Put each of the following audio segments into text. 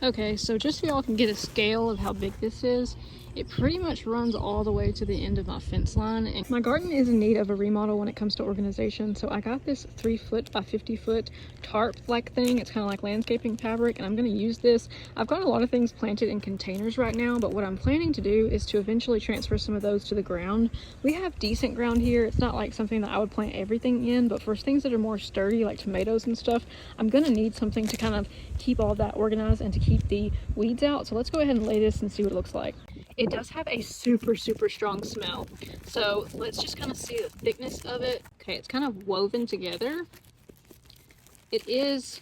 Okay, so just so y'all can get a scale of how big this is, it pretty much runs all the way to the end of my fence line. And my garden is in need of a remodel when it comes to organization. So I got this 3-foot by 50-foot tarp-like thing. It's kind of like landscaping fabric, and I'm going to use this. I've got a lot of things planted in containers right now, but what I'm planning to do is to eventually transfer some of those to the ground. We have decent ground here. It's not like something that I would plant everything in, but for things that are more sturdy, like tomatoes and stuff, I'm going to need something to kind of keep all of that organized and to keep the weeds out. So let's go ahead and lay this and see what it looks like. It does have a super strong smell, so let's just kind of see the thickness of it. Okay, it's kind of woven together. It is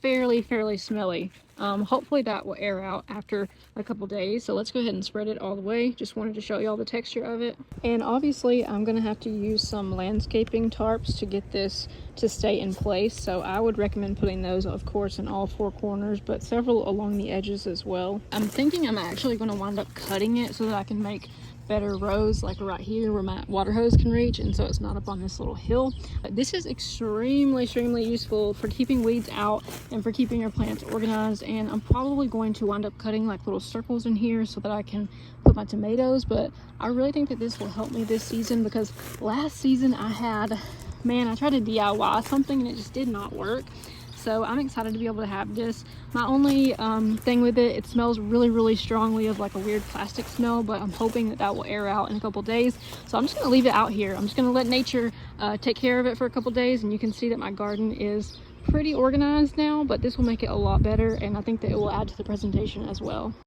fairly smelly. Hopefully that will air out after a couple days. So let's go ahead and spread it all the way. Just wanted to show y'all the texture of it. And obviously I'm gonna have to use some landscaping tarps to get this to stay in place. So I would recommend putting those, of course, in all 4 corners, but several along the edges as well. I'm thinking I'm actually gonna wind up cutting it so that I can make better rows like right here where my water hose can reach, and so it's not up on this little hill. This is extremely useful for keeping weeds out and for keeping your plants organized. And I'm probably going to wind up cutting like little circles in here so that I can put my tomatoes, but I really think that this will help me this season, because last season I tried to DIY something and it just did not work. So I'm excited to be able to have this. My only thing with it, it smells really strongly of like a weird plastic smell, but I'm hoping that will air out in a couple days. So I'm just gonna leave it out here. I'm just gonna let nature take care of it for a couple days, and you can see that my garden is pretty organized now, but this will make it a lot better, and I think that it will add to the presentation as well.